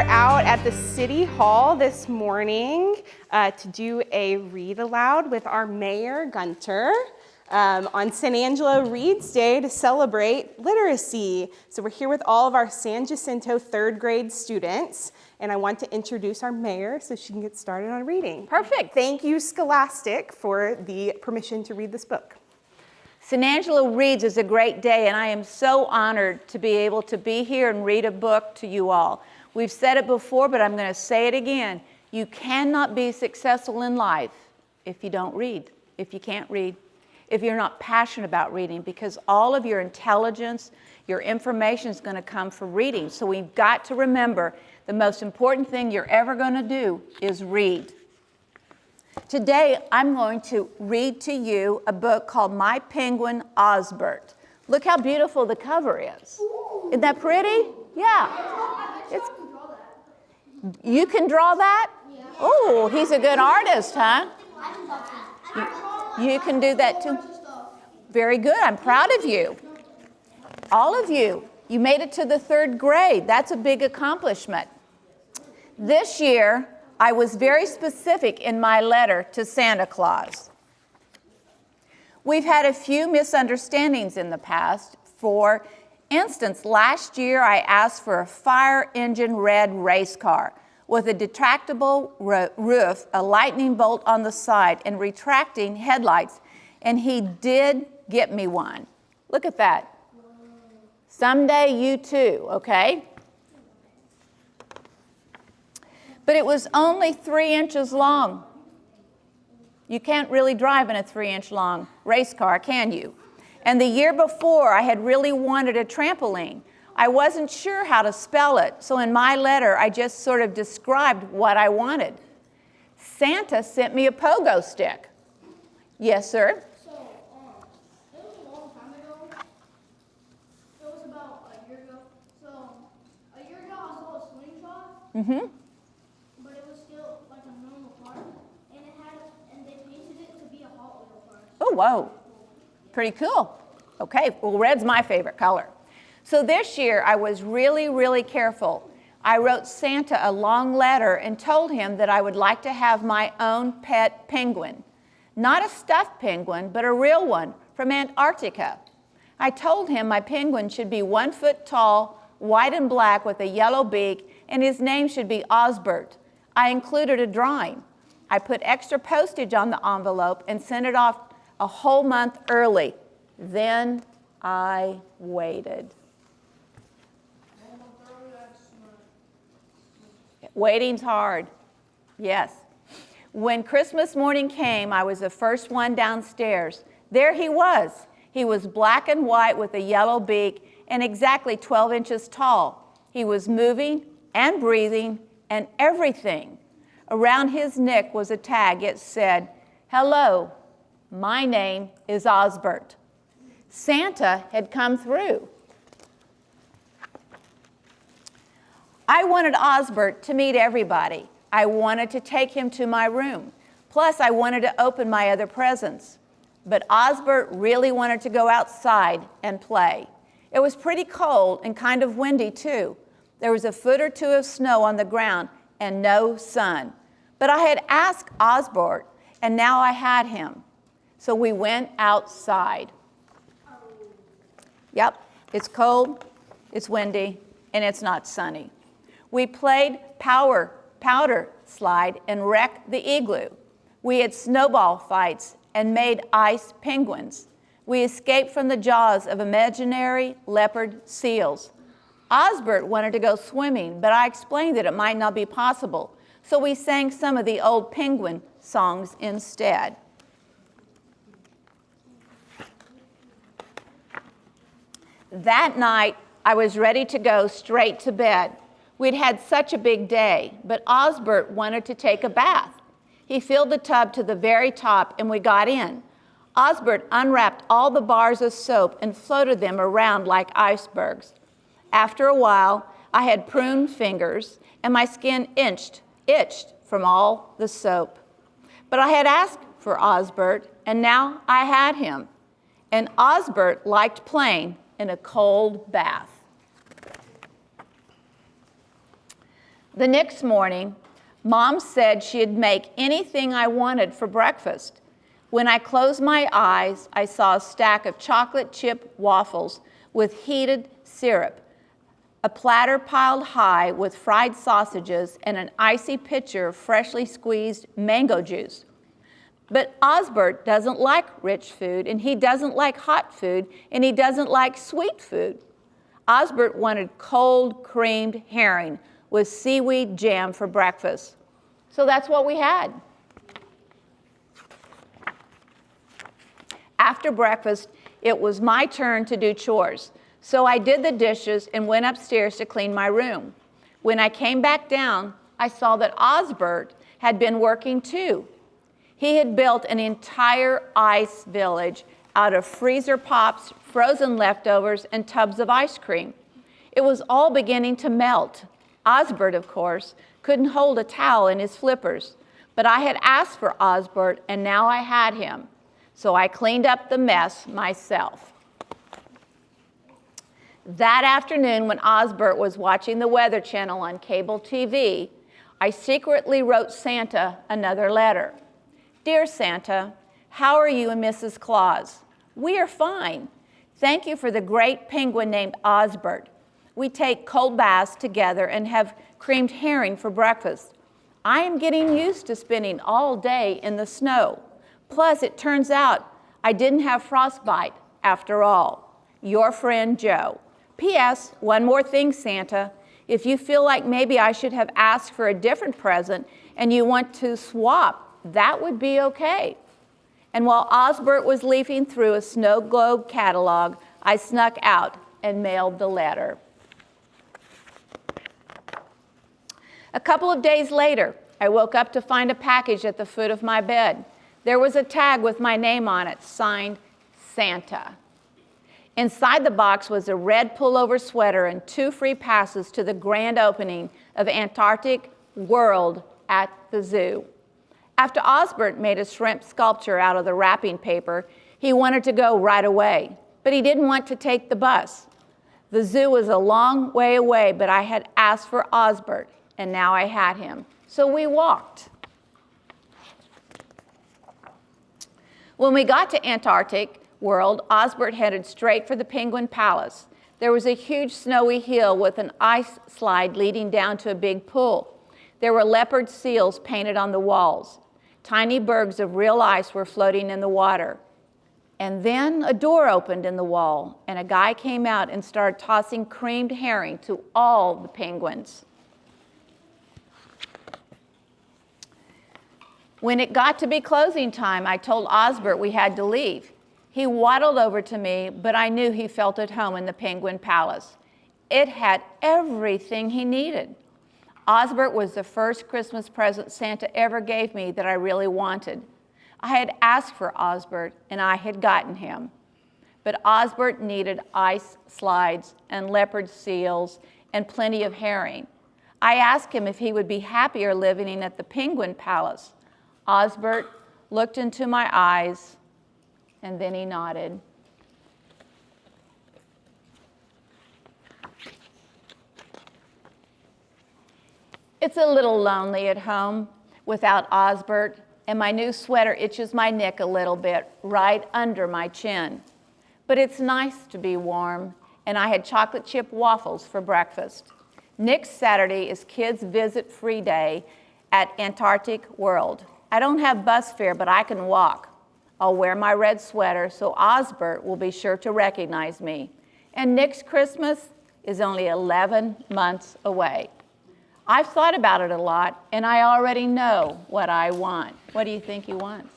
are out at the City Hall this morning to do a read aloud with our Mayor Gunter on San Angelo READS Day to celebrate literacy. So we're here with all of our San Jacinto third grade students, and I want to introduce our mayor so she can get started on reading. Perfect. Thank you, Scholastic, for the permission to read this book. San Angelo READS is a great day, and I am so honored to be able to be here and read a book to you all. We've said it before, but I'm going to say it again. You cannot be successful in life if you don't read, if you can't read, if you're not passionate about reading, because all of your intelligence, your information is going to come from reading. So we've got to remember the most important thing you're ever going to do is read. Today, I'm going to read to you a book called My Penguin, Osbert. Look how beautiful the cover is. Isn't that pretty? Yeah. You can draw that? Oh, he's a good artist, huh? You can do that too? Very good. I'm proud of you. All of you. You made it to the third grade. That's a big accomplishment. This year, I was very specific in my letter to Santa Claus. We've had a few misunderstandings in the past. For instance, last year I asked for a fire engine red race car with a retractable roof, a lightning bolt on the side, and retracting headlights, and he did get me one. Look at that. Someday you too, okay? But it was only 3 inches long. You can't really drive in a 3-inch long race car, can you? And the year before, I had really wanted a trampoline. I wasn't sure how to spell it, so in my letter, I just sort of described what I wanted. Santa sent me a pogo stick. Yes, sir? So, it was a long time ago. It was about a year ago. So, a year ago, I saw a slingshot. Mm-hmm. But it was still like a normal car, and they painted it to be a Hot Wheel car. Oh, whoa. Pretty cool. Okay, well, red's my favorite color. So this year, I was really, really careful. I wrote Santa a long letter and told him that I would like to have my own pet penguin. Not a stuffed penguin, but a real one from Antarctica. I told him my penguin should be 1 foot tall, white and black with a yellow beak, and his name should be Osbert. I included a drawing. I put extra postage on the envelope and sent it off a whole month early. Then I waited. Waiting's hard. Yes. When Christmas morning came, I was the first one downstairs. There he was. He was black and white with a yellow beak and exactly 12 inches tall. He was moving and breathing and everything. Around his neck was a tag. It said, "Hello, my name is Osbert." Santa had come through. I wanted Osbert to meet everybody. I wanted to take him to my room. Plus, I wanted to open my other presents. But Osbert really wanted to go outside and play. It was pretty cold and kind of windy, too. There was a foot or two of snow on the ground and no sun. But I had asked Osbert, and now I had him. So we went outside. Yep, it's cold, it's windy, and it's not sunny. We played powder slide and wrecked the igloo. We had snowball fights and made ice penguins. We escaped from the jaws of imaginary leopard seals. Osbert wanted to go swimming, but I explained that it might not be possible. So we sang some of the old penguin songs instead. That night, I was ready to go straight to bed. We'd had such a big day, but Osbert wanted to take a bath. He filled the tub to the very top, and we got in. Osbert unwrapped all the bars of soap and floated them around like icebergs. After a while, I had pruned fingers, and my skin itched from all the soap. But I had asked for Osbert, and now I had him. And Osbert liked playing in a cold bath. The next morning, Mom said she'd make anything I wanted for breakfast. When I closed my eyes, I saw a stack of chocolate chip waffles with heated syrup, a platter piled high with fried sausages, and an icy pitcher of freshly squeezed mango juice. But Osbert doesn't like rich food, and he doesn't like hot food, and he doesn't like sweet food. Osbert wanted cold creamed herring with seaweed jam for breakfast. So that's what we had. After breakfast, it was my turn to do chores. So I did the dishes and went upstairs to clean my room. When I came back down, I saw that Osbert had been working too. He had built an entire ice village out of freezer pops, frozen leftovers, and tubs of ice cream. It was all beginning to melt. Osbert, of course, couldn't hold a towel in his flippers, but I had asked for Osbert, and now I had him. So I cleaned up the mess myself. That afternoon, when Osbert was watching the Weather Channel on cable TV, I secretly wrote Santa another letter. Dear Santa, how are you and Mrs. Claus? We are fine. Thank you for the great penguin named Osbert. We take cold baths together and have creamed herring for breakfast. I am getting used to spending all day in the snow. Plus, it turns out I didn't have frostbite after all. Your friend, Joe. P.S. One more thing, Santa. If you feel like maybe I should have asked for a different present and you want to swap, that would be okay. And while Osbert was leafing through a snow globe catalog, I snuck out and mailed the letter. A couple of days later, I woke up to find a package at the foot of my bed. There was a tag with my name on it, signed Santa. Inside the box was a red pullover sweater and 2 free passes to the grand opening of Antarctic World at the zoo. After Osbert made a shrimp sculpture out of the wrapping paper, he wanted to go right away, but he didn't want to take the bus. The zoo was a long way away, but I had asked for Osbert, and now I had him. So we walked. When we got to Antarctic World, Osbert headed straight for the Penguin Palace. There was a huge snowy hill with an ice slide leading down to a big pool. There were leopard seals painted on the walls. Tiny bergs of real ice were floating in the water. And then a door opened in the wall, and a guy came out and started tossing creamed herring to all the penguins. When it got to be closing time, I told Osbert we had to leave. He waddled over to me, but I knew he felt at home in the Penguin Palace. It had everything he needed. Osbert was the first Christmas present Santa ever gave me that I really wanted. I had asked for Osbert, and I had gotten him. But Osbert needed ice slides and leopard seals and plenty of herring. I asked him if he would be happier living at the Penguin Palace. Osbert looked into my eyes, and then he nodded. It's a little lonely at home without Osbert, and my new sweater itches my neck a little bit right under my chin. But it's nice to be warm, and I had chocolate chip waffles for breakfast. Next Saturday is Kids Visit Free Day at Antarctic World. I don't have bus fare, but I can walk. I'll wear my red sweater so Osbert will be sure to recognize me. And next Christmas is only 11 months away. I've thought about it a lot, and I already know what I want. What do you think he wants?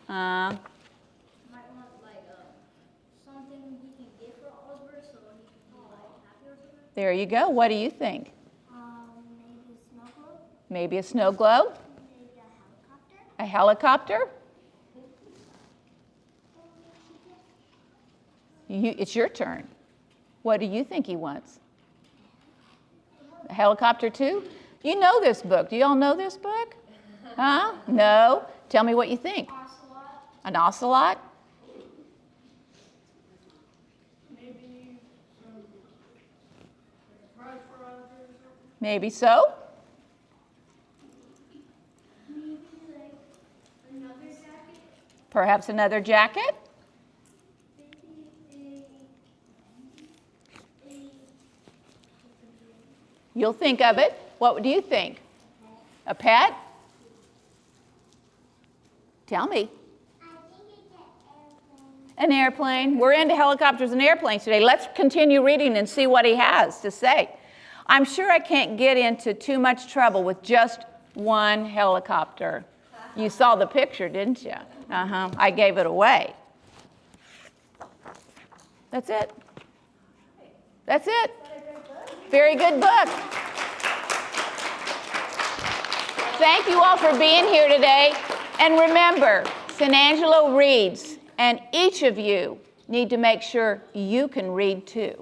Might want like something he can get for Osbert so he can be like happy or something. There you go. What do you think? Maybe a snow globe. Maybe a snow globe? Maybe a helicopter. A helicopter? It's your turn. What do you think he wants? A helicopter too? You know this book. Do you all know this book? Huh? No? Tell me what you think. Ocelot. An ocelot? Maybe some prize for Osbert or Maybe so. Maybe like another jacket. Perhaps another jacket. Maybe a You'll think of it. What do you think? A pet? Tell me. I think it's an An airplane. airplane. We're into helicopters and airplanes today. Let's continue reading and see what he has to say. I'm sure I can't get into too much trouble with just one helicopter. You saw the picture, didn't you? I gave it away. That's it. That's it. Very good book. Thank you all for being here today. And remember, San Angelo reads, and each of you need to make sure you can read too.